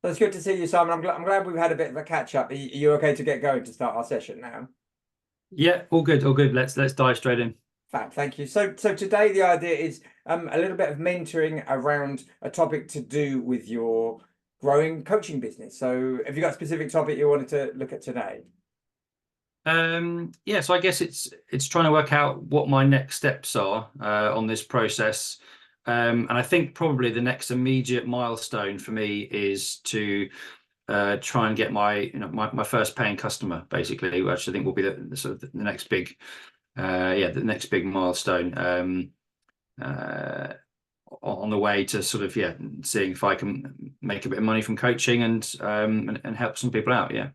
That's good to see you, Simon. I'm glad we've had a bit of a catch up. Are you okay to get going to start our session now? Yeah, all good, all good. Let's dive straight in. Fab, thank you. So today the idea is a little bit of mentoring around a topic to do with your growing coaching business. So have you got a specific topic you wanted to look at today? Yeah, so I guess it's trying to work out what my next steps are on this process. And I think probably the next immediate milestone for me is to try and get my first paying customer, basically, which I think will be the sort of the next big the next big milestone. Uh, on the way to sort of seeing if I can make a bit of money from coaching and help some people out. Yeah.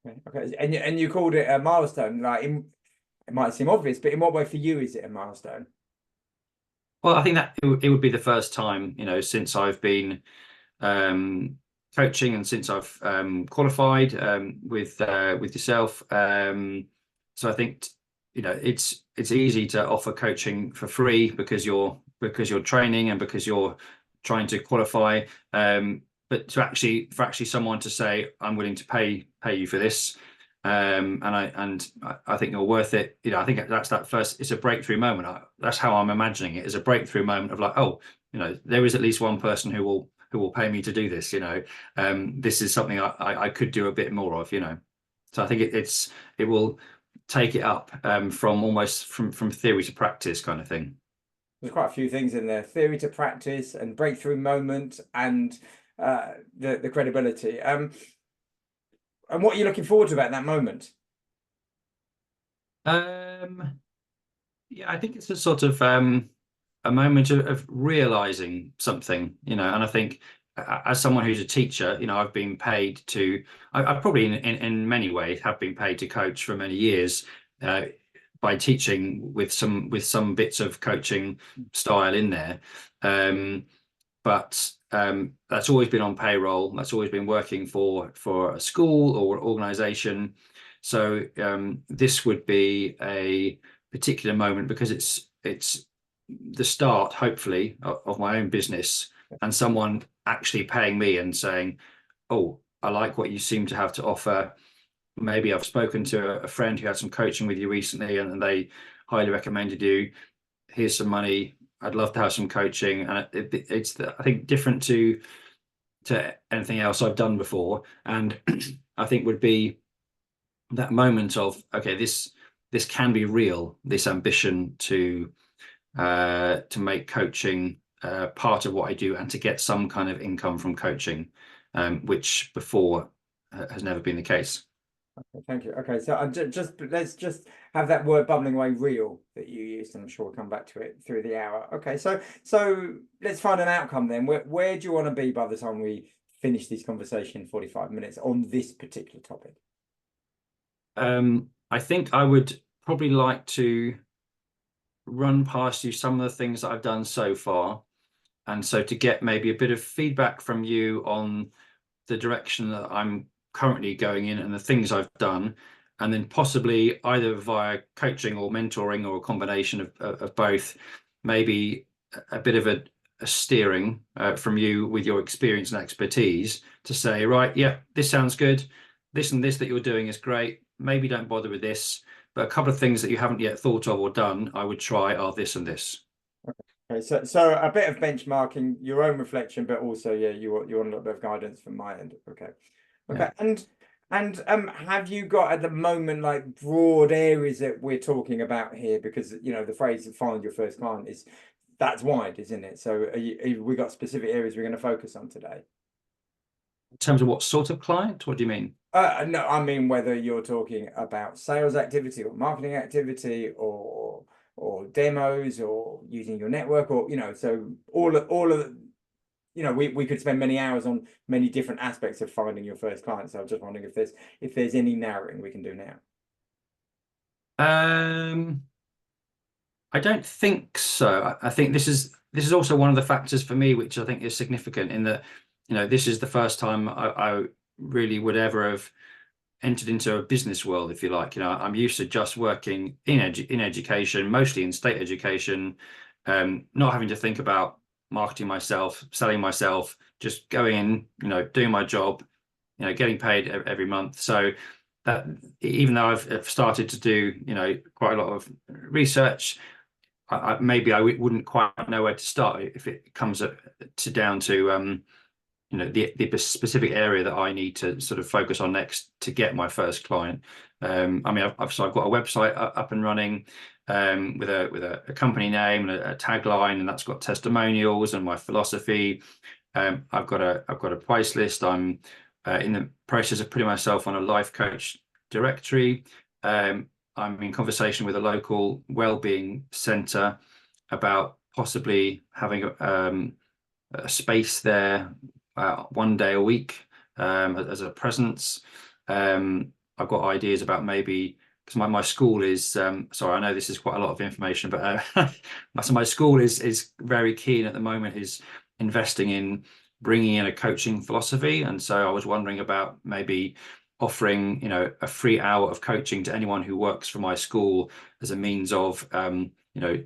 Okay, okay. And you called it a milestone. It might seem obvious, but in what way for you is it a milestone? Well, I think that it would be the first time, since I've been um, coaching and since I've qualified with yourself. So I think, it's easy to offer coaching for free because you're training and because you're trying to qualify. But for actually someone to say, I'm willing to pay you for this, and I think you're worth it. I think that's that first. It's a breakthrough moment. That's how I'm imagining it. Is a breakthrough moment of like, oh, there is at least one person who will pay me to do this. This is something I could do a bit more of. So I think it will take it up from almost from theory to practice kind of thing. There's quite a few things in there: theory to practice and breakthrough moment and the credibility. And what are you looking forward to about that moment? Um, yeah, I think it's a sort of a moment of realizing something, and I think as someone who's a teacher, I've been paid to, I probably in many ways have been paid to coach for many years uh, by teaching with some bits of coaching style in there. Um, but that's always been on payroll. That's always been working for a school or an organization. So this would be a particular moment because it's the start, hopefully, of my own business and someone actually paying me and saying, "Oh, I like what you seem to have to offer. Maybe I've spoken to a friend who had some coaching with you recently and they highly recommended you. Here's some money. I'd love to have some coaching." And it's I think different to anything else I've done before. And I think would be that moment of, okay, this can be real, this ambition to make coaching part of what I do and to get some kind of income from coaching, which before has never been the case. Thank you. Okay, so let's just have that word bubbling away, real, that you used, and I'm sure we'll come back to it through the hour. Okay, so let's find an outcome then. Where do you want to be by the time we finish this conversation in 45 minutes on this particular topic? I think I would probably like to run past you some of the things that I've done so far. And so to get maybe a bit of feedback from you on the direction that I'm currently going in and the things I've done, and then possibly either via coaching or mentoring or a combination of both, maybe a bit of a steering from you with your experience and expertise to say, right, yeah, this sounds good. This and this that you're doing is great. Maybe don't bother with this, but a couple of things that you haven't yet thought of or done, I would try are this and this. Okay, so a bit of benchmarking, your own reflection, but also, yeah, you want a little bit of guidance from my end. Okay. Yeah. Okay. And have you got at the moment like broad areas that we're talking about here? Because the phrase "find your first client" is that's wide, isn't it? So have we got specific areas we're going to focus on today? In terms of what sort of client, what do you mean? No, I mean whether you're talking about sales activity or marketing activity or demos or using your network or so all of we could spend many hours on many different aspects of finding your first client. So I'm just wondering if there's any narrowing we can do now. Um, I don't think so. I think this is also one of the factors for me, which I think is significant in that, this is the first time I really would ever have entered into a business world, if you like. I'm used to just working in education, mostly in state education, not having to think about marketing myself, selling myself, just going in, you know, doing my job, you know, getting paid every month. So that, even though I've started to do, you know, quite a lot of research, maybe I wouldn't quite know where to start if it comes down to you know, the specific area that I need to sort of focus on next to get my first client. I mean, I've got a website up and running with a company name and a tagline, and that's got testimonials and my philosophy. I've got a price list. I'm in the process of putting myself on a life coach directory. I'm in conversation with a local wellbeing centre about possibly having a space there 1 day a week as a presence. I've got ideas about maybe, because my school is sorry, I know this is quite a lot of information, but so my school is very keen at the moment, is investing in bringing in a coaching philosophy, and so I was wondering about maybe offering, you know, a free hour of coaching to anyone who works for my school as a means of you know,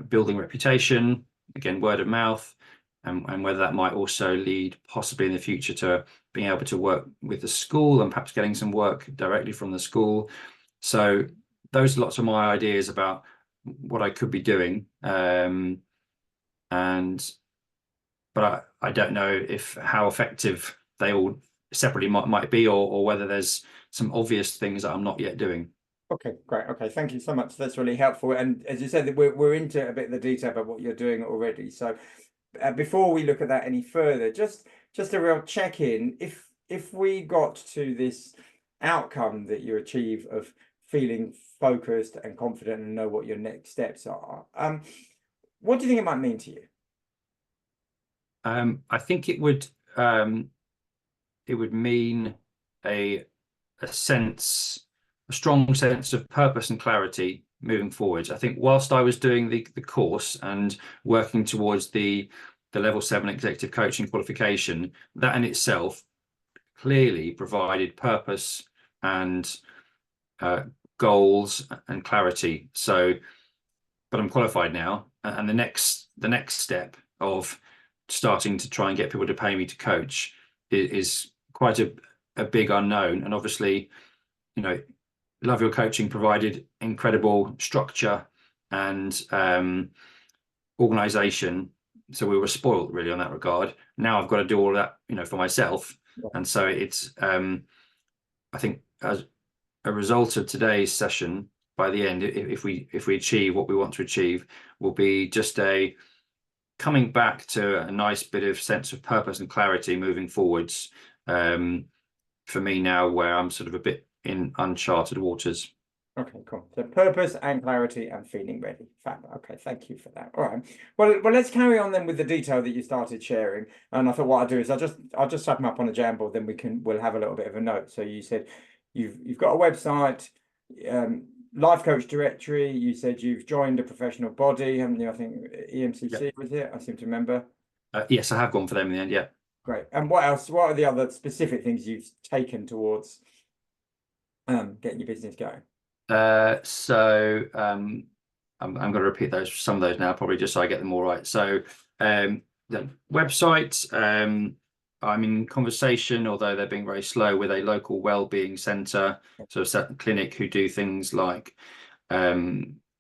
building reputation, again, word of mouth, and whether that might also lead possibly in the future to being able to work with the school and perhaps getting some work directly from the school. So those are lots of my ideas about what I could be doing. But I don't know if how effective they all separately might be, or whether there's some obvious things that I'm not yet doing. Okay, great. Okay, thank you so much. That's really helpful. And as you said, that we're into a bit of the detail about what you're doing already. So before we look at that any further, just a real check-in. If we got to this outcome that you achieve of feeling focused and confident and know what your next steps are, what do you think it might mean to you? I think it would mean a strong sense of purpose and clarity moving forwards. I think whilst I was doing the course and working towards the level 7 executive coaching qualification, that in itself clearly provided purpose and goals and clarity. So, but I'm qualified now, and the next step of starting to try and get people to pay me to coach is quite a big unknown. And obviously, you know, Love Your Coaching provided incredible structure and organization, so we were spoiled really on that regard. Now I've got to do all that, you know, for myself. Yeah. And so it's I think as a result of today's session, by the end, if we achieve what we want to achieve, will be just a coming back to a nice bit of sense of purpose and clarity moving forwards, for me now, where I'm sort of a bit in uncharted waters. Okay, cool. So purpose and clarity and feeling ready. Fab. Okay, thank you for that. All right. Well, let's carry on then with the detail that you started sharing. And I thought what I'll do is I'll just type them up on a Jamboard, then we'll have a little bit of a note. So you said you've got a website, life coach directory. You said you've joined a professional body, haven't you? I think EMCC was it? I seem to remember. Yes, I have gone for them in the end. Yeah. Great. And what else? What are the other specific things you've taken towards getting your business going? I'm going to repeat some of those now, probably just so I get them all right. So the website, I'm in conversation, although they're being very slow, with a local wellbeing centre, so a certain clinic who do things like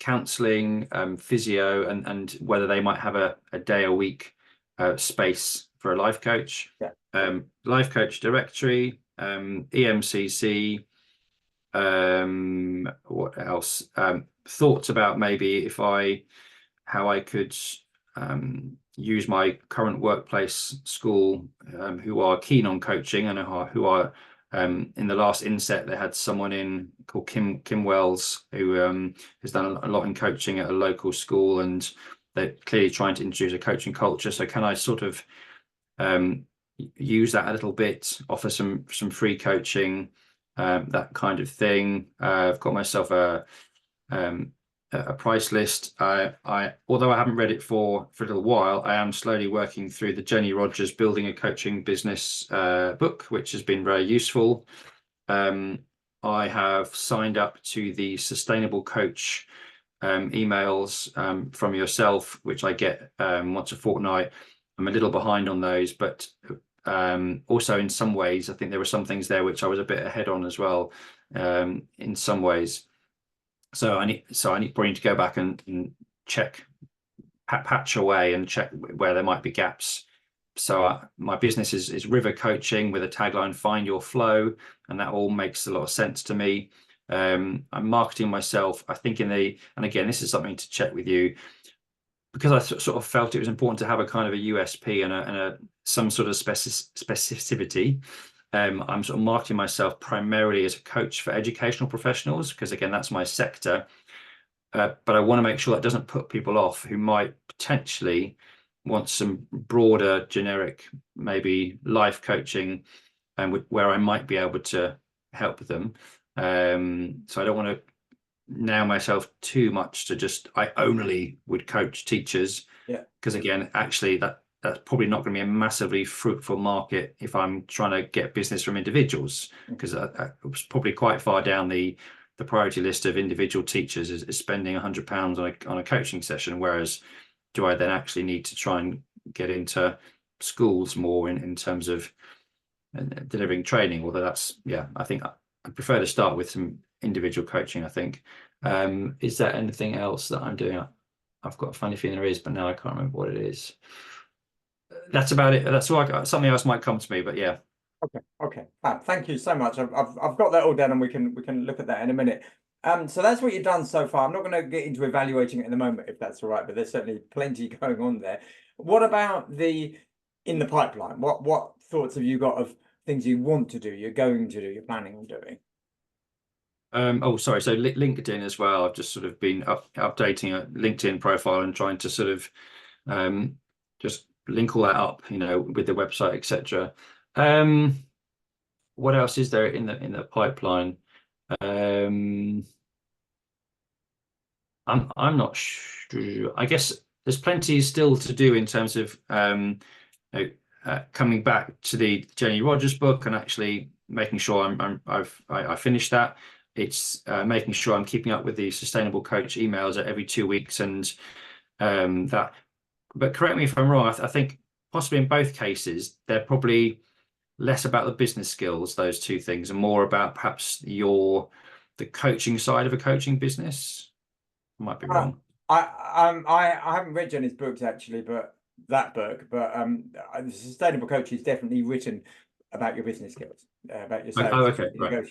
counselling, physio, and whether they might have a day a week space for a life coach. Yeah. Life coach directory, EMCC. What else? Thoughts about maybe how I could use my current workplace school, who are keen on coaching and who are in the last inset they had someone in called Kim Wells, who has done a lot in coaching at a local school, and they're clearly trying to introduce a coaching culture. So can I sort of use that a little bit, offer some free coaching, that kind of thing. I've got myself a price list. Although I haven't read it for a little while, I am slowly working through the Jenny Rogers Building a Coaching Business book, which has been very useful. I have signed up to the Sustainable Coach emails from yourself, which I get once a fortnight. I'm a little behind on those, but also in some ways, I think there were some things there which I was a bit ahead on as well, in some ways. So I need probably need to go back and check, patch away and check where there might be gaps. So my business is River Coaching with a tagline, "Find your flow," and that all makes a lot of sense to me. I'm marketing myself, I think, and again, this is something to check with you, because I sort of felt it was important to have a kind of a USP and some sort of specificity. I'm sort of marketing myself primarily as a coach for educational professionals, because again, that's my sector. But I want to make sure that doesn't put people off who might potentially want some broader, generic, maybe life coaching, and where I might be able to help them. So I don't want to nail myself too much to just I only would coach teachers. Yeah. Because again, actually, that's probably not going to be a massively fruitful market if I'm trying to get business from individuals, because I was probably quite far down the priority list of individual teachers is spending £100 on a coaching session, whereas do I then actually need to try and get into schools more in terms of delivering training? Although that's, yeah, I think I prefer to start with some individual coaching, I think. Is there anything else that I'm doing? I've got a funny feeling there is, but now I can't remember what it is. That's about it. That's all I got. Something else might come to me, but yeah. Okay. Thank you so much. I've got that all down, and we can look at that in a minute. So that's what you've done so far. I'm not going to get into evaluating it in the moment, if that's all right, but there's certainly plenty going on there. What about in the pipeline? What thoughts have you got of things you want to do, you're going to do, you're planning on doing? Oh, sorry. So LinkedIn as well. I've just sort of been updating a LinkedIn profile and trying to sort of just link all that up, with the website, etc. What else is there in the pipeline? I'm not sure. I guess there's plenty still to do in terms of coming back to the Jenny Rogers book and actually making sure I finished that. It's making sure I'm keeping up with the Sustainable Coach emails every 2 weeks and that. But correct me if I'm wrong. I think possibly in both cases they're probably less about the business skills, those two things, and more about perhaps the coaching side of a coaching business. I might be wrong. I haven't read Jenny's books actually, but the Sustainable Coach is definitely written about your business skills, about your sales. Oh, okay, right.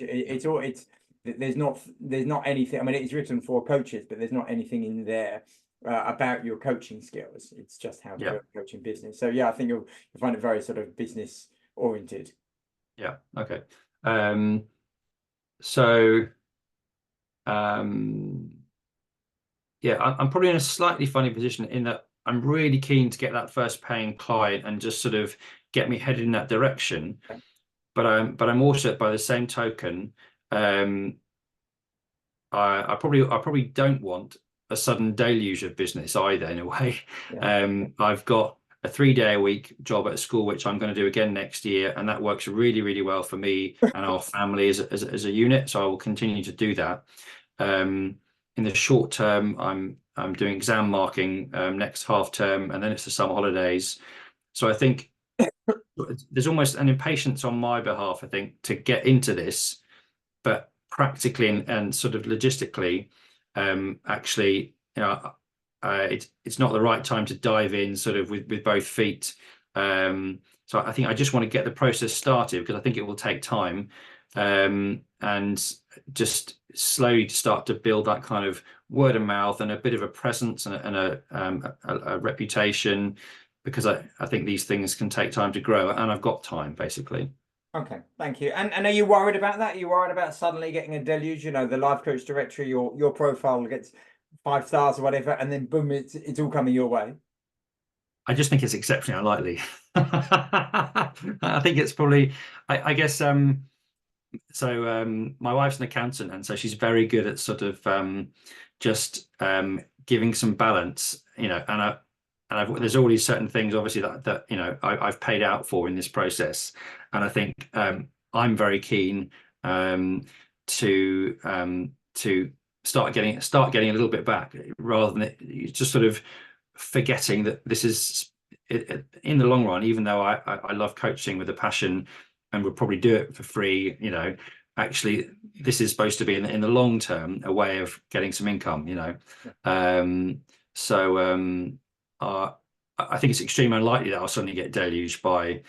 There's not anything. I mean, it's written for coaches, but there's not anything in there about your coaching skills. It's just how to build a coaching business. So yeah, I think you'll find it very sort of business oriented. Yeah. Okay. So yeah, I'm probably in a slightly funny position in that I'm really keen to get that first paying client and just sort of get me headed in that direction. Okay. But I'm also, by the same token, I probably don't want a sudden deluge of business either, in a way. Yeah. I've got a 3-day-a-week job at a school, which I'm going to do again next year, and that works really, really well for me and our family as a unit. So I will continue to do that. In the short term, I'm doing exam marking next half term, and then it's the summer holidays. So I think there's almost an impatience on my behalf, I think, to get into this, but practically and sort of logistically, actually, it's not the right time to dive in sort of with both feet. So I think I just want to get the process started because I think it will take time, and just slowly to start to build that kind of word of mouth and a bit of a presence and a reputation, because I think these things can take time to grow, and I've got time basically. Okay, thank you. And are you worried about that? Are you worried about suddenly getting a deluge? The life coach directory, your profile gets 5 stars or whatever, and then boom, it's all coming your way. I just think it's exceptionally unlikely. I think it's probably, I guess, so my wife's an accountant, and so she's very good at sort of just giving some balance, and there's all these certain things, obviously, that I've paid out for in this process, and I think I'm very keen to start getting a little bit back, rather than it just sort of forgetting that this is in the long run. Even though I love coaching with a passion and would probably do it for free, actually this is supposed to be in the long term a way of getting some income. I think it's extremely unlikely that I'll suddenly get deluged by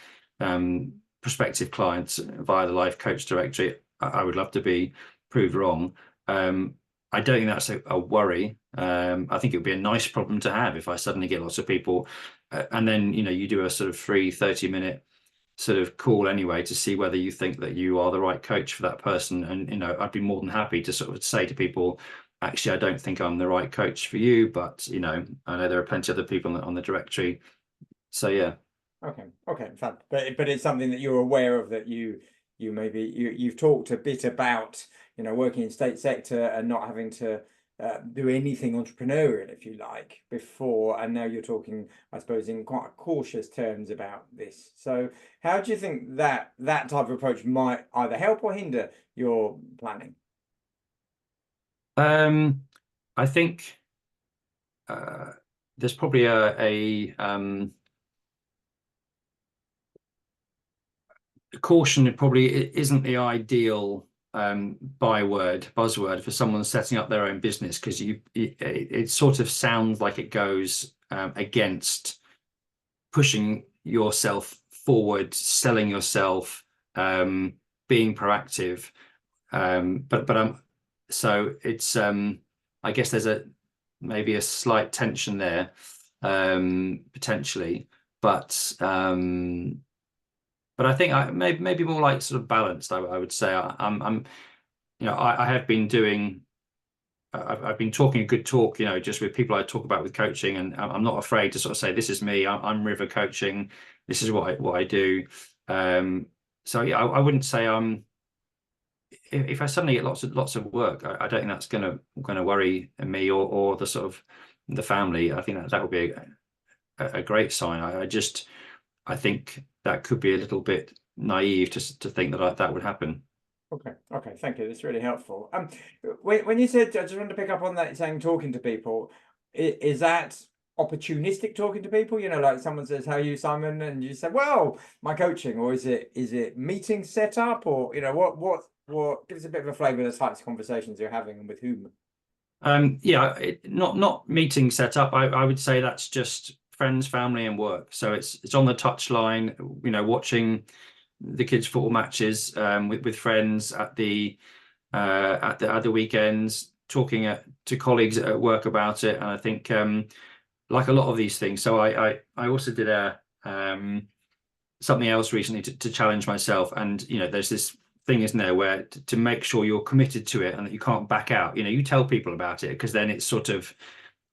prospective clients via the Life Coach Directory. I would love to be proved wrong. I don't think that's a worry. I think it would be a nice problem to have if I suddenly get lots of people, and then you do a sort of free 30-minute sort of call anyway to see whether you think that you are the right coach for that person. And I'd be more than happy to sort of say to people, actually, I don't think I'm the right coach for you, but I know there are plenty of other people on the directory. So yeah. Okay, fab. But it's something that you're aware of, that you've talked a bit about, working in state sector and not having to do anything entrepreneurial, if you like, before, and now you're talking, I suppose, in quite cautious terms about this. So how do you think that type of approach might either help or hinder your planning? I think there's probably a caution. It probably isn't the ideal buzzword for someone setting up their own business, because it sort of sounds like it goes against pushing yourself forward, selling yourself, being proactive. So it's I guess there's maybe a slight tension there, potentially, but I think maybe more like sort of balanced. I would say I have been doing. I've been talking a good talk, just with people I talk about with coaching, and I'm not afraid to sort of say, this is me. I'm River Coaching. This is what I do. So yeah, I wouldn't say if I suddenly get lots of work, I don't think that's going to worry me or the sort of the family. I think that would be a great sign. I think that could be a little bit naive to think that would happen. Okay, thank you. That's really helpful. When you said, I just wanted to pick up on that, saying talking to people, is that opportunistic talking to people? Like someone says, "How are you, Simon?" and you say, "Well, my coaching," or is it meeting set up, or what? Give us a bit of a flavour of the types of conversations you're having and with whom. Yeah, not meeting set up. I would say that's just friends, family, and work. So it's on the touchline, watching the kids' football matches with friends at the weekends, talking to colleagues at work about it. And I think like a lot of these things. So I also did something else recently to challenge myself. And there's this thing, isn't there, where to make sure you're committed to it and that you can't back out. You tell people about it, because then it's sort of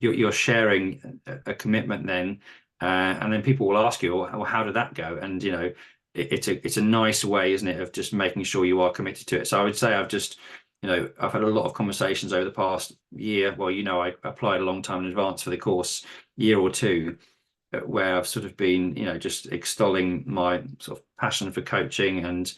you're sharing a commitment then, and then people will ask you, well, how did that go? And it's a nice way, isn't it, of just making sure you are committed to it. So I would say I've had a lot of conversations over the past year. Well, I applied a long time in advance for the course, year or two, where I've sort of been, just extolling my sort of passion for coaching, and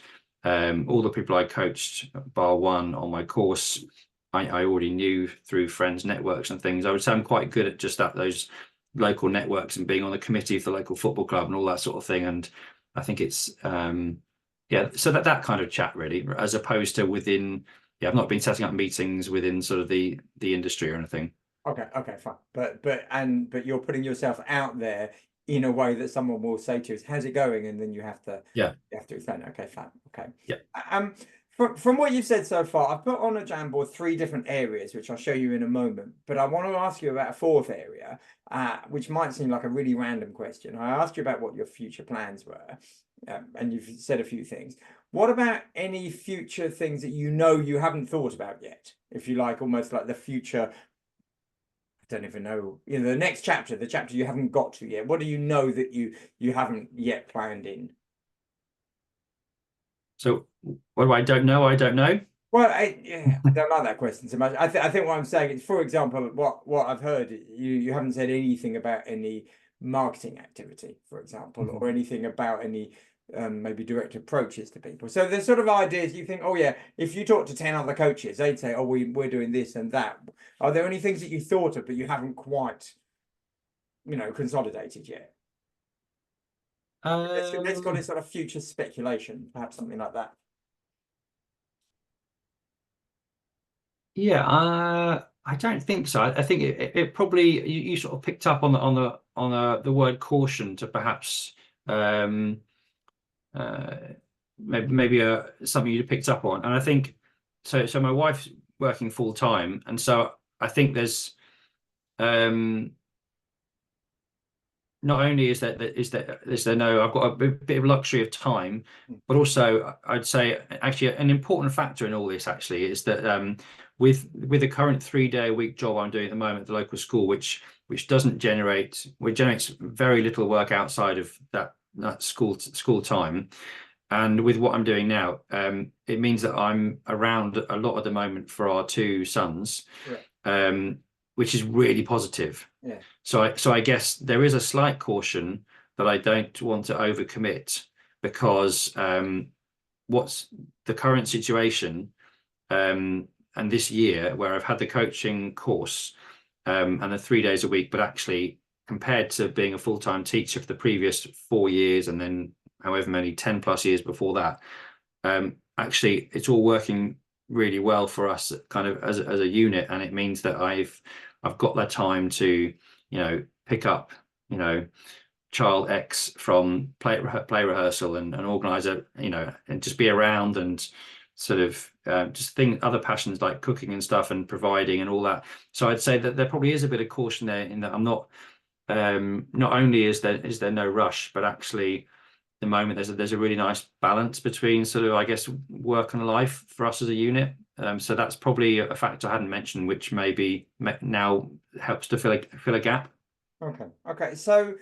all the people I coached, bar one on my course, I already knew through friends, networks and things. I would say I'm quite good at just those local networks and being on the committee for the local football club and all that sort of thing. And I think it's yeah, so that kind of chat really, as opposed to within. Yeah, I've not been setting up meetings within sort of the industry or anything. Okay, fine. But you're putting yourself out there in a way that someone will say to you, "How's it going?" And then you have to explain. Okay, fine. Okay. Yeah. From what you've said so far, I've put on a Jamboard 3 different areas, which I'll show you in a moment. But I want to ask you about a fourth area, which might seem like a really random question. I asked you about what your future plans were, and you've said a few things. What about any future things that you haven't thought about yet? If you like, almost like the future. I don't even know, the next chapter, the chapter you haven't got to yet. What do you know that you haven't yet planned in? So what do I don't know? I don't know. Well, I don't like that question so much. I think what I'm saying is, for example, what I've heard, you haven't said anything about any marketing activity, for example, or anything about any maybe direct approaches to people. So there's sort of ideas you think, oh yeah, if you talk to 10 other coaches, they'd say, oh, we're doing this and that. Are there any things that you thought of but you haven't quite, consolidated yet? Let's call it sort of future speculation, perhaps something like that. Yeah, I don't think so. I think it probably you sort of picked up on the word caution to perhaps maybe something you picked up on, and I think so. So my wife's working full time, and so I think there's not only is there no, I've got a bit of luxury of time, but also I'd say actually an important factor in all this actually is that with the current 3-day-a-week job I'm doing at the moment at the local school, which generates very little work outside of that school time. And with what I'm doing now, it means that I'm around a lot at the moment for our 2 sons, which is really positive. Yeah. So I guess there is a slight caution that I don't want to overcommit because what's the current situation and this year where I've had the coaching course and the 3 days a week, but actually compared to being a full-time teacher for the previous 4 years and then however many 10 plus years before that, actually it's all working really well for us kind of as a unit, and it means that I've got that time to pick up child X from play rehearsal and organize and just be around and sort of just other passions like cooking and stuff and providing and all that. So I'd say that there probably is a bit of caution there in that I'm not only is there no rush, but actually at the moment there's a really nice balance between sort of, I guess, work and life for us as a unit. So that's probably a factor I hadn't mentioned, which maybe now helps to fill a gap. Okay. So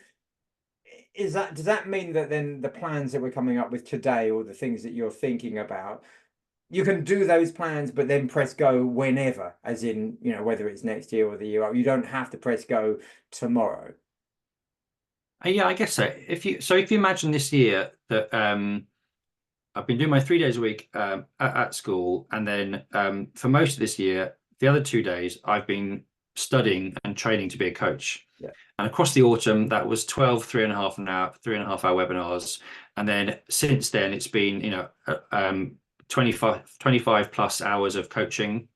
does that mean that then the plans that we're coming up with today, or the things that you're thinking about, you can do those plans, but then press go whenever, as in, whether it's next year or the year after, you don't have to press go tomorrow? Yeah, I guess so. If you imagine this year that I've been doing my 3 days a week at school, and then for most of this year, the other 2 days I've been studying and training to be a coach. Yeah. And across the autumn, that was 12 3.5 hour webinars, and then since then it's been 25 plus hours of coaching,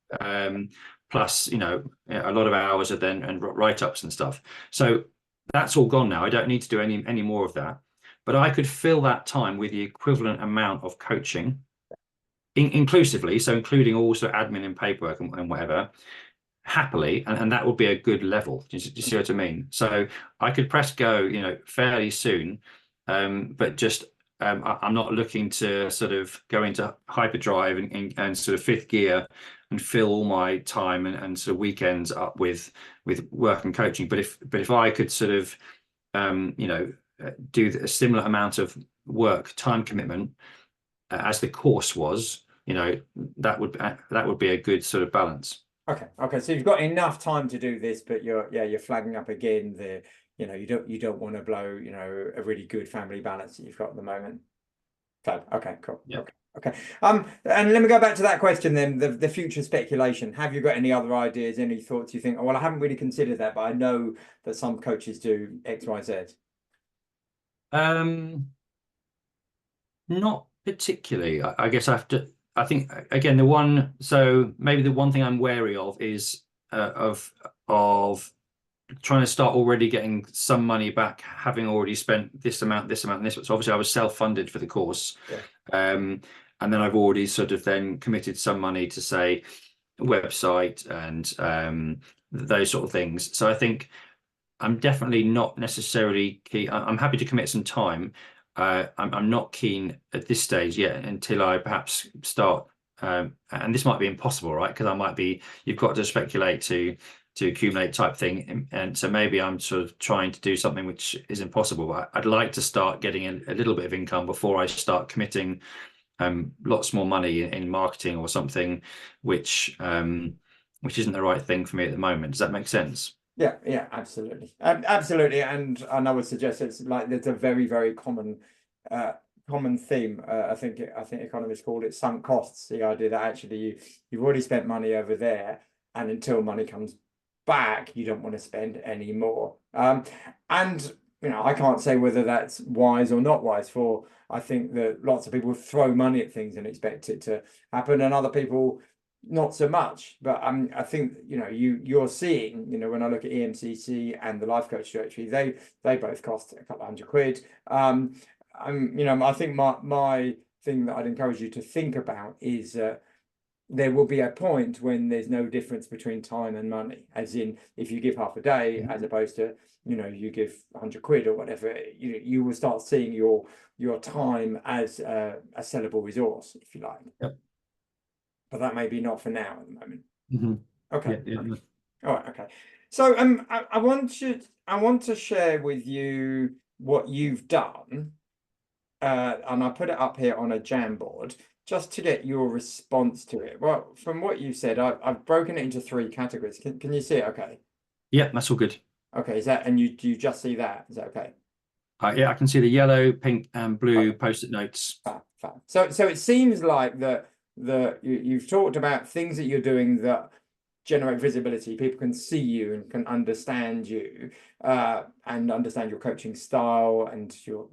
plus a lot of hours of and write-ups and stuff. So that's all gone now. I don't need to do any more of that. But I could fill that time with the equivalent amount of coaching, inclusively, so including also admin and paperwork and whatever, happily, and that would be a good level. Do you see what I mean? So I could press go, fairly soon, but just I'm not looking to sort of go into hyperdrive and sort of 5th gear and fill all my time and sort of weekends up with work and coaching. But if I could sort of do a similar amount of work time commitment as the course was, that would be a good sort of balance. Okay. So you've got enough time to do this, but you're flagging up again you don't want to blow a really good family balance that you've got at the moment. So okay, cool. Yeah. Okay. And let me go back to that question then, the future speculation. Have you got any other ideas, any thoughts you think, oh, well, I haven't really considered that, but I know that some coaches do X, Y, Z? Not particularly. I guess I think again maybe the one thing I'm wary of is of trying to start already getting some money back, having already spent this amount, and this. So obviously I was self-funded for the course. Yeah. And then I've already sort of then committed some money to say website and those sort of things. So I think I'm definitely not necessarily keen. I'm happy to commit some time. I'm not keen at this stage yet until I perhaps start. And this might be impossible, right? Because you've got to speculate to accumulate type thing. And so maybe I'm sort of trying to do something which is impossible. But I'd like to start getting a little bit of income before I start committing lots more money in marketing or something, which isn't the right thing for me at the moment. Does that make sense? Yeah, absolutely. Absolutely. And I would suggest it's like there's a very, very common common theme. I think economists call it sunk costs. The idea that actually you've already spent money over there, and until money comes back, you don't want to spend any more. And I can't say whether that's wise or not wise. For I think that lots of people throw money at things and expect it to happen, and other people not so much. But I think you're seeing, when I look at EMCC and the Life Coach Directory, they both cost a couple of £100. I think my thing that I'd encourage you to think about is there will be a point when there's no difference between time and money, as in if you give half a day as opposed to you give £100 or whatever, you will start seeing your time as a sellable resource, if you like. Yep. But that may be not for now at the moment. Okay. Yeah. All right. Okay. So I want to share with you what you've done, and I put it up here on a Jamboard just to get your response to it. Well, from what you said, I've broken it into 3 categories. Can you see it? Okay. Yeah, that's all good. Okay. And you just see that? Is that okay? Yeah, I can see the yellow, pink, and blue post-it notes. Fine. So it seems like that you've talked about things that you're doing that generate visibility. People can see you and can understand you, and understand your coaching style and your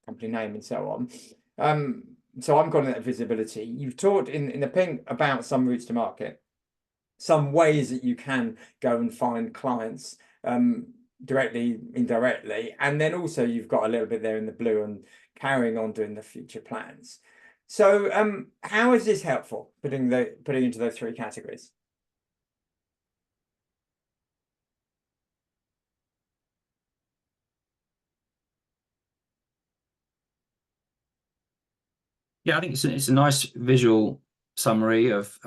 company name and so on. So I'm calling that visibility. You've talked in the pink about some routes to market, some ways that you can go and find clients, directly, indirectly, and then also you've got a little bit there in the blue and carrying on doing the future plans. So how is this helpful, putting into those 3 categories? Yeah, I think it's a nice visual summary of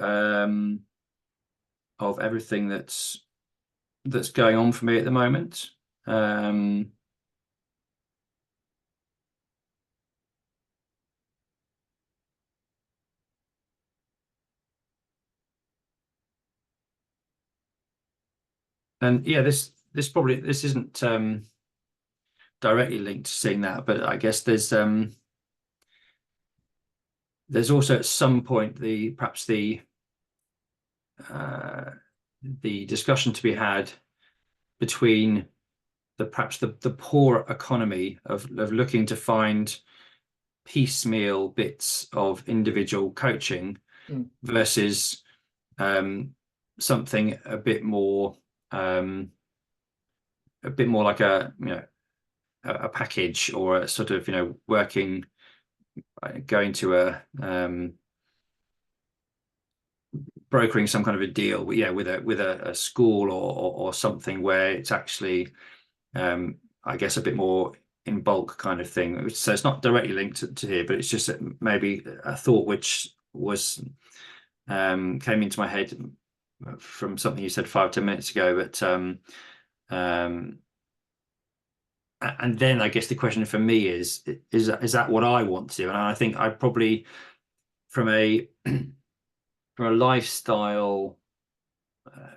everything that's going on for me at the moment. And yeah, this isn't directly linked to seeing that, but I guess there's also at some point perhaps the discussion to be had between perhaps the poor economy of looking to find piecemeal bits of individual coaching versus something a bit more like a package, or a sort of going to a brokering some kind of a deal with a school or something where it's actually I guess a bit more in bulk kind of thing. So it's not directly linked to here, but it's just maybe a thought which was came into my head from something you said 5-10 minutes ago. But and then I guess the question for me is that what I want to do? And I think I probably from a lifestyle,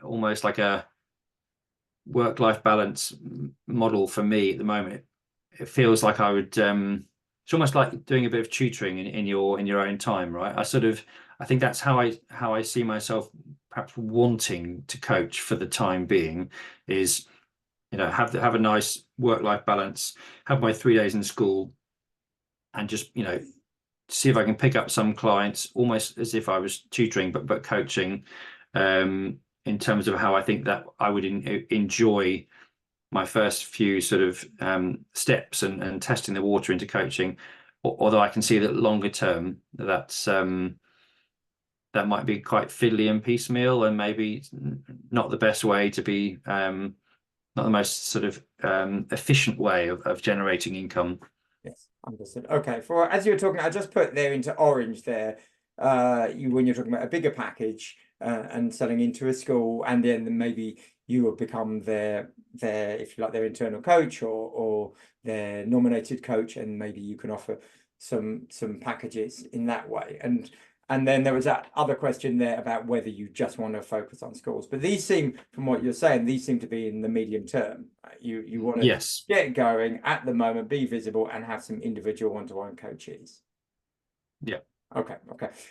almost like a work-life balance model for me at the moment, it feels like I would it's almost like doing a bit of tutoring in your own time, right? I think that's how I see myself perhaps wanting to coach for the time being, is have a nice work-life balance, have my 3 days in school, and just see if I can pick up some clients almost as if I was tutoring but coaching, in terms of how I think that I would enjoy my first few sort of steps and testing the water into coaching. Although I can see that longer term that might be quite fiddly and piecemeal, and maybe not the best way to be, not the most sort of efficient way of generating income. Yes, understood. Okay, as you were talking, I just put there into orange there, when you're talking about a bigger package and selling into a school, and then maybe you will become their if you like, their internal coach or their nominated coach, and maybe you can offer some packages in that way. And And then there was that other question there about whether you just want to focus on schools. But these seem, from what you're saying, these seem to be in the medium term. You want to Yes. get going at the moment, be visible, and have some individual one-to-one coaches. Yeah. Okay.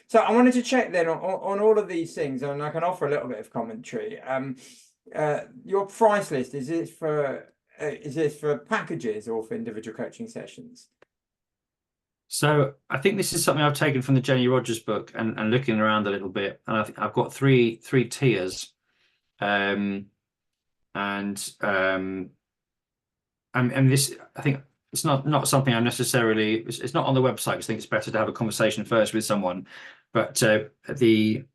So I wanted to check then on all of these things, and I can offer a little bit of commentary. Your price list, is this for packages or for individual coaching sessions? So I think this is something I've taken from the Jenny Rogers book and looking around a little bit, and I think I've got three tiers, and this, I think it's not something I'm necessarily, it's not on the website. I think it's better to have a conversation first with someone, but the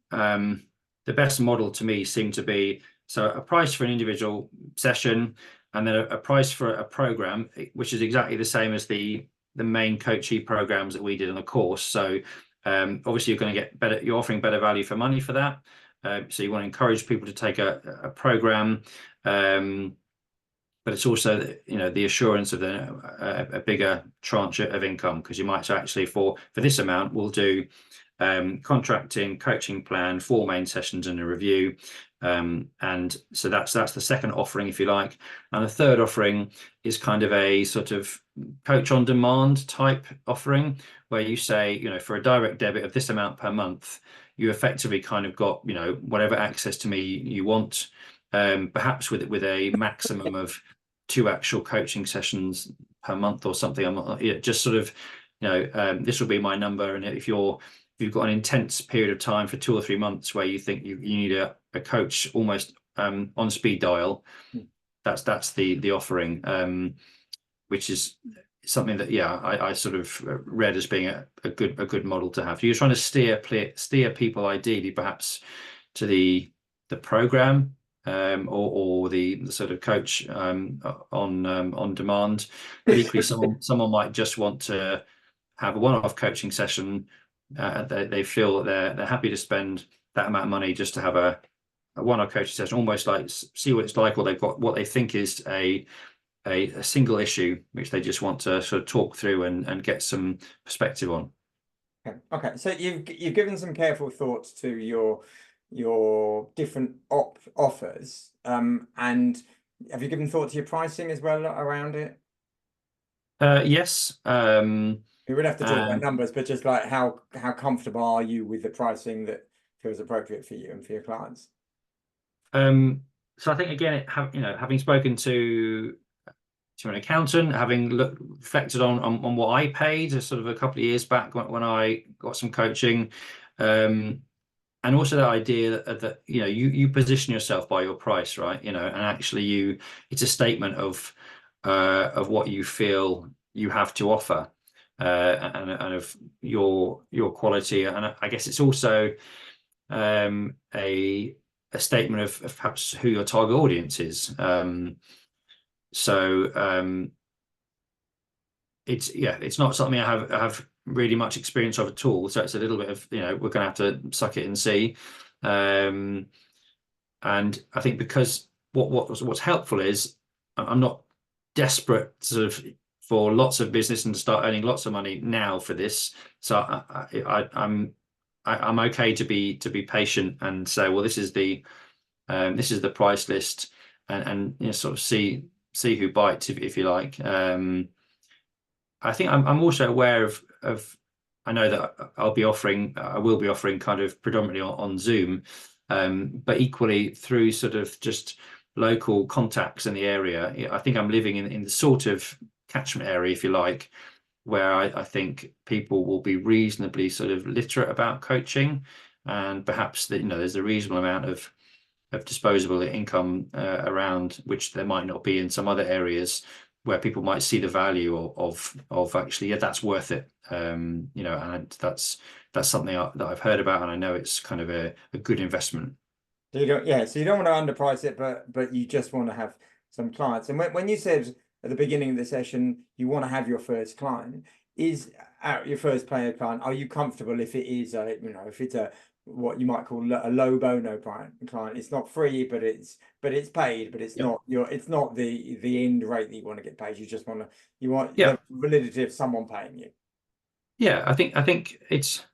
best model to me seemed to be, so a price for an individual session, and then a price for a program, which is exactly the same as the main coachee programs that we did in the course. So obviously you're going to get better, you're offering better value for money for that. So you want to encourage people to take a program, but it's also, you know, the assurance of a bigger tranche of income, because you might actually for this amount we'll do contracting, coaching plan, 4 main sessions and a review. And so that's the second offering, if you like. And the third offering is kind of a sort of coach on demand type offering, where you say, you know, for a direct debit of this amount per month, you effectively kind of got, you know, whatever access to me you want, perhaps with a maximum of 2 actual coaching sessions per month or something. I'm not, just sort of, you know, this will be my number. And if you've got an intense period of time for 2 or 3 months where you think you need a coach almost on speed dial, that's the offering, which is something that, yeah, I sort of read as being a good model to have. You're trying to steer people ideally perhaps to the program, or the sort of coach on demand, but equally someone might just want to have a one-off coaching session. They feel that they're happy to spend that amount of money just to have a one-off coaching session, almost like see what it's like, or they've got what they think is a single issue which they just want to sort of talk through and get some perspective on. Okay. So you've given some careful thoughts to your different offers, and have you given thought to your pricing as well around it? Yes. We would have to talk about numbers, but just like how comfortable are you with the pricing that feels appropriate for you and for your clients? So I think again, having spoken to an accountant, having reflected on what I paid sort of a couple of years back when I got some coaching, and also the idea that you know you position yourself by your price, right? You know, and actually it's a statement of what you feel you have to offer, and of your quality, and I guess it's also a statement of perhaps who your target audience is. So it's not something I have really much experience of at all. So it's a little bit of, you know, we're going to have to suck it and see. And I think because what's helpful is I'm not desperate sort of for lots of business and to start earning lots of money now for this. So I'm okay to be patient and say, well, this is the price list, and you know, sort of see who bites, if you like. I think I'm also aware of I know that I will be offering kind of predominantly on Zoom, but equally through sort of just local contacts in the area. I think I'm living in the sort of catchment area, if you like, where I think people will be reasonably sort of literate about coaching, and perhaps that, you know, there's a reasonable amount of disposable income around, which there might not be in some other areas, where people might see the value of actually, yeah, that's worth it. You know, and that's something that I've heard about, and I know it's kind of a good investment. So you don't want to underprice it, but you just want to have some clients. And when you said at the beginning of the session you want to have your first client, is your first player client, are you comfortable if it is if it's what you might call a low bono client? It's not free, but it's paid, but it's not the end rate that you want to get paid. You just want the validity of someone paying you. Yeah, I think it's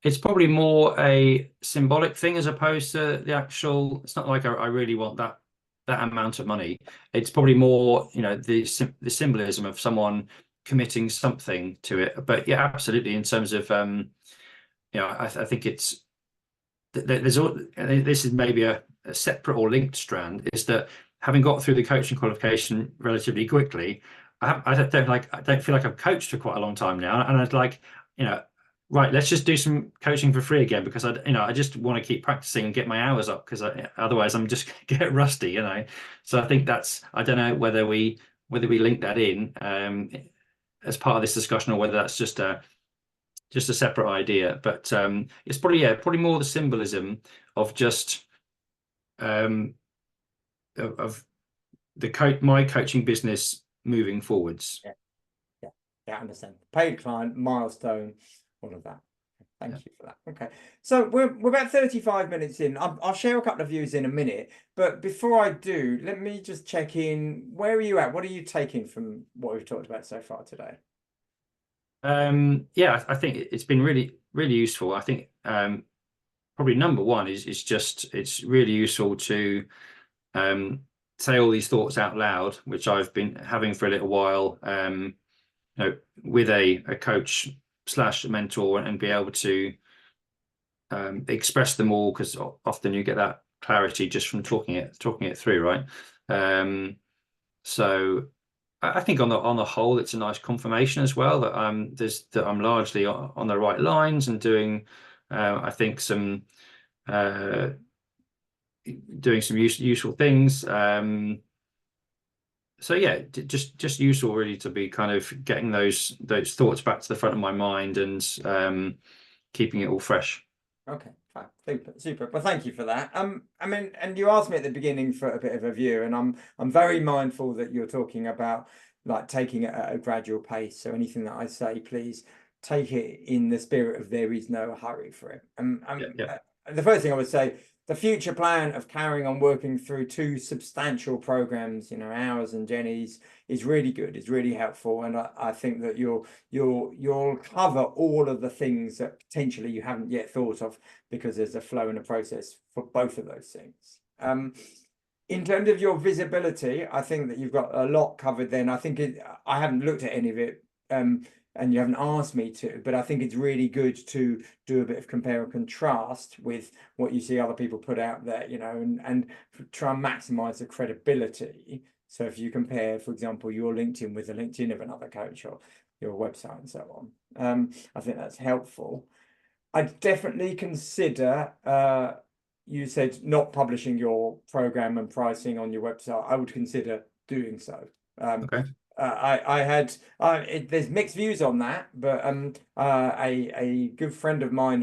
it's probably more a symbolic thing as opposed to the actual. It's not like I really want that amount of money. It's probably more, the symbolism of someone committing something to it. But yeah, absolutely. In terms of I think it's there's all this is maybe a separate or linked strand, is that having got through the coaching qualification relatively quickly, I don't feel like I've coached for quite a long time now, and I'd like, right, let's just do some coaching for free again, because I just want to keep practicing and get my hours up, because otherwise I'm just get rusty. So I think I don't know whether we link that in as part of this discussion, or whether that's just a separate idea. But it's probably more the symbolism of just of my coaching business moving forwards. Yeah, I understand. Paid client, milestone, all of that. Thank you for that. Okay, so we're about 35 minutes in. I'll share a couple of views in a minute, but before I do, let me just check in. Where are you at? What are you taking from what we've talked about so far today? Yeah, I think it's been really, really useful. I think probably number one is just, it's really useful to say all these thoughts out loud, which I've been having for a little while, with a coach slash mentor, and be able to express them all, because often you get that clarity just from talking it through, right? So I think on the whole, it's a nice confirmation as well that I'm largely on the right lines, and doing I think doing some useful things. So yeah, just useful really to be kind of getting those thoughts back to the front of my mind, and keeping it all fresh. Okay, fine. Super. Well, thank you for that. I mean, and you asked me at the beginning for a bit of a view, and I'm very mindful that you're talking about like taking it at a gradual pace. So anything that I say, please take it in the spirit of there is no hurry for it. The first thing I would say, the future plan of carrying on working through two substantial programs, ours and Jenny's, is really good. It's really helpful, and I think that you'll cover all of the things that potentially you haven't yet thought of, because there's a flow and a process for both of those things. In terms of your visibility, I think that you've got a lot covered then. I haven't looked at any of it, and you haven't asked me to, but I think it's really good to do a bit of compare and contrast with what you see other people put out there, and try and maximize the credibility. So if you compare, for example, your LinkedIn with the LinkedIn of another coach, or your website and so on, I think that's helpful. I'd definitely consider, you said not publishing your program and pricing on your website. I would consider doing so. Okay. There's mixed views on that, but a good friend of mine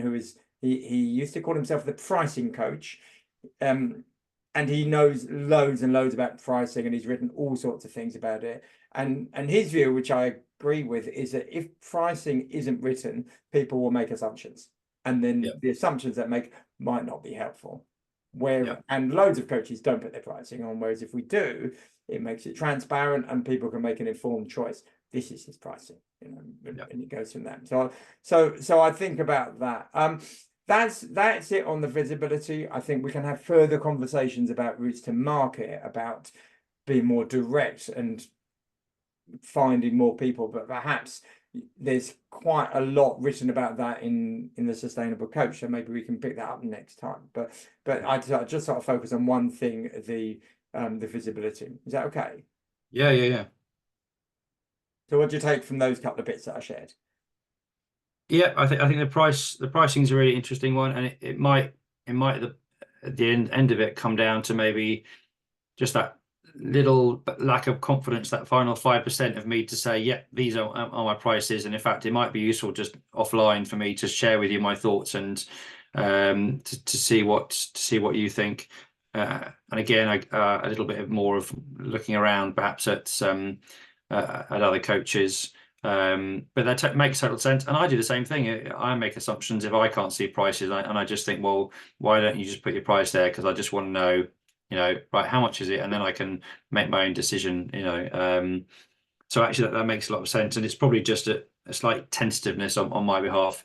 he used to call himself the pricing coach, and he knows loads and loads about pricing, and he's written all sorts of things about it. And his view, which I agree with, is that if pricing isn't written, people will make assumptions, and then the assumptions that make might not be helpful. And loads of coaches don't put their pricing on, whereas if we do, it makes it transparent and people can make an informed choice. This is his pricing, and it goes from that. So I think about that. That's it on the visibility. I think we can have further conversations about routes to market, about being more direct and finding more people, but perhaps there's quite a lot written about that in the Sustainable Coach, so maybe we can pick that up next time. But I just sort of focus on one thing, the visibility. Is that okay? Yeah. So what do you take from those couple of bits that I shared? Yeah, I think the pricing is a really interesting one, and it might at the end of it come down to maybe just that little lack of confidence, that final 5% of me to say, yeah, these are my prices. And in fact, it might be useful just offline for me to share with you my thoughts, and to see what you think. And again, a little bit more of looking around, perhaps at other coaches. But that makes total sense. And I do the same thing. I make assumptions if I can't see prices, and I just think, well, why don't you just put your price there? Because I just want to know, right, how much is it? And then I can make my own decision, So actually that makes a lot of sense. And it's probably just a slight tentativeness on my behalf.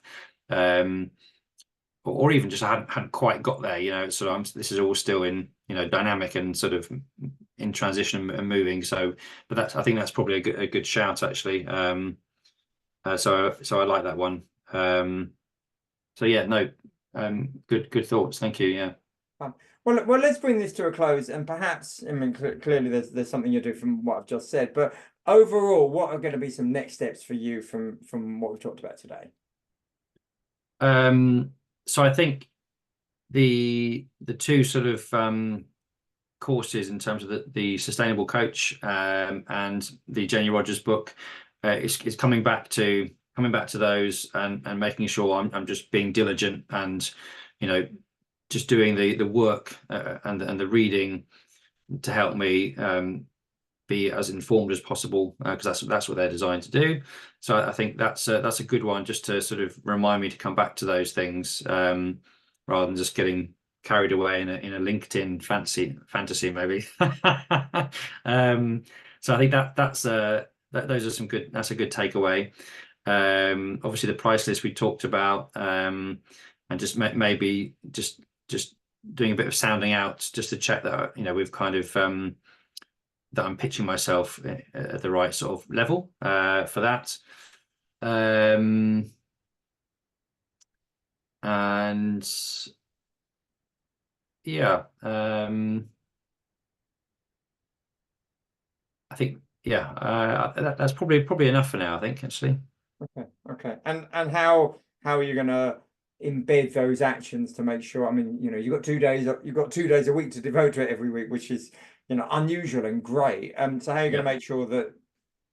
or even just I hadn't quite got there, so this is all still in, dynamic and sort of in transition and moving. So, but I think that's probably a good shout actually. So I like that one. So yeah, no, good thoughts. Thank you. Yeah. Well, let's bring this to a close, and perhaps, I mean, clearly there's something you do from what I've just said, but overall, what are going to be some next steps for you from what we've talked about today? So I think the two sort of courses in terms of the Sustainable Coach and the Jenny Rogers book is coming back to those and making sure I'm just being diligent and just doing the work and the reading to help me be as informed as possible because that's what they're designed to do. So I think that's a good one just to sort of remind me to come back to those things rather than just getting carried away in a LinkedIn fantasy maybe. So I think those are that's a good takeaway. Obviously the price list we talked about and just maybe just doing a bit of sounding out just to check that we've kind of that I'm pitching myself at the right sort of level for that. And yeah, I think that's probably enough for now, I think, actually. Okay. And how are you going to embed those actions to make sure? I mean, you've got 2 days a week to devote to it every week, which is unusual and great. So how are you going to make sure that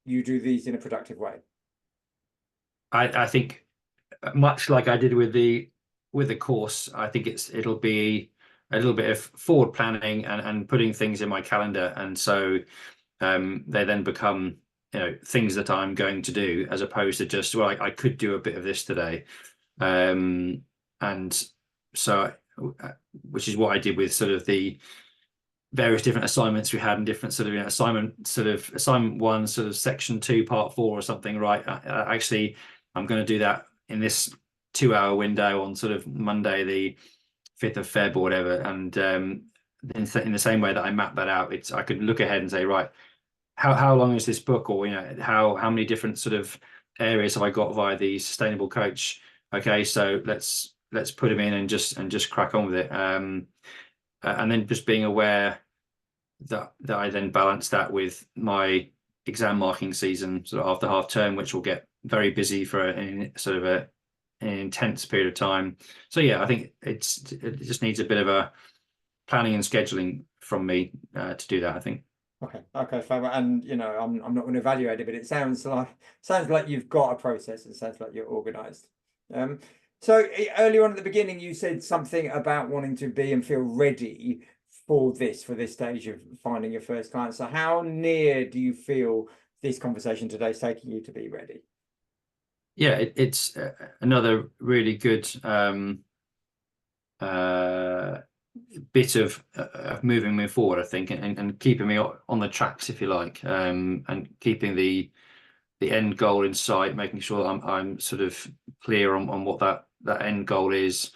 you do these in a productive way? I think much like I did with the course, I think it'll be a little bit of forward planning and putting things in my calendar, and so they then become things that I'm going to do as opposed to just I could do a bit of this today, and so which is what I did with sort of the various different assignments we had and different sort of assignment 1 sort of section 2 part 4 or something, right? Actually I'm going to do that in this 2-hour window on sort of Monday the 5th of Feb or whatever, and in the same way that I mapped that out, I could look ahead and say, right, how long is this book, or how many different sort of areas have I got via the Sustainable Coach? Okay, so let's put them in and just crack on with it, and then just being aware that I then balance that with my exam marking season sort of after half term, which will get very busy for an intense period of time. So yeah, I think it just needs a bit of a planning and scheduling from me to do that, I think. Okay, fine. And I'm not going to evaluate it, but it sounds like you've got a process. It sounds like you're organized. So earlier on at the beginning, you said something about wanting to be and feel ready for this stage of finding your first client. So how near do you feel this conversation today is taking you to be ready? Yeah, it's another really good bit of moving me forward, I think, and keeping me on the tracks, if you like, and keeping the end goal in sight, making sure that I'm sort of clear on what that end goal is.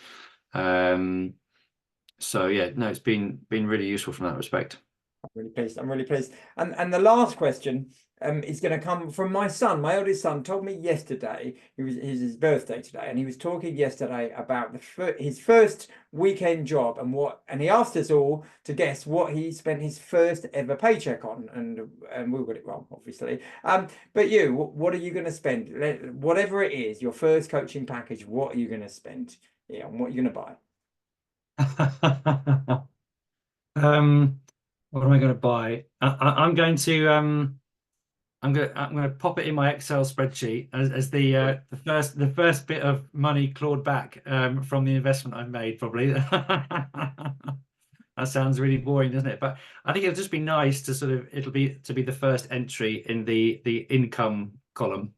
So yeah, no, it's been really useful from that respect. I'm really pleased. And the last question is going to come from my son. My oldest son told me yesterday, it was his birthday today, and he was talking yesterday about his first weekend job and he asked us all to guess what he spent his first ever paycheck on, and we got it wrong, obviously. But what are you going to spend? Whatever it is, your first coaching package, what are you going to spend? Yeah, and what are you going to buy? What am I going to buy? I'm going to pop it in my Excel spreadsheet as the first bit of money clawed back from the investment I've made, probably. That sounds really boring, doesn't it? But I think it'll just be nice to it'll be the first entry in the income column.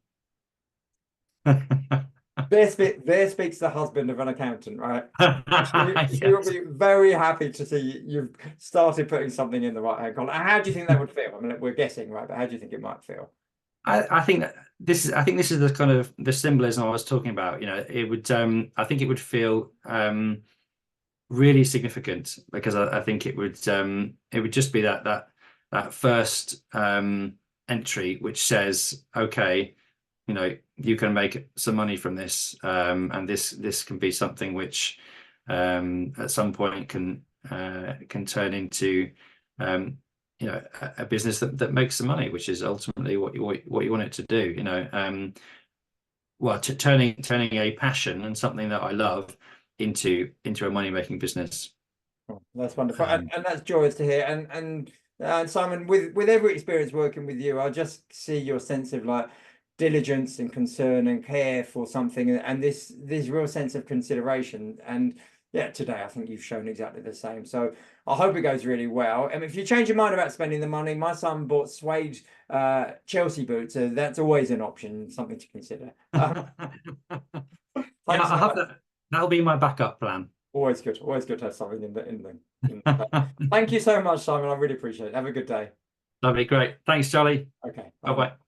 There speaks the husband of an accountant, right? She will be very happy to see you've started putting something in the right hand column. How do you think that would feel? I mean, we're guessing, right? But how do you think it might feel? I think this is the kind of the symbolism I was talking about. You know, it would I think it would feel really significant, because I think it would just be that first entry which says, okay, you know, you can make some money from this, and this can be something which at some point can turn into you know, a business that makes some money, which is ultimately what you want it to do. You know, well, turning a passion and something that I love into a money making business. Oh, that's wonderful, Um, and that's joyous to hear. And Simon, with every experience working with you, I just see your sense of like diligence and concern and care for something, and this real sense of consideration. And yeah, today I think you've shown exactly the same. So I hope it goes really well. And if you change your mind about spending the money, my son bought suede Chelsea boots, so that's always an option, something to consider. yeah, Thanks I so have much. that. That'll be my backup plan. Always good to have something in the. Thank you so much, Simon. I really appreciate it. Have a good day. That'd be great. Thanks, Charlie. Okay, bye Bye bye. bye.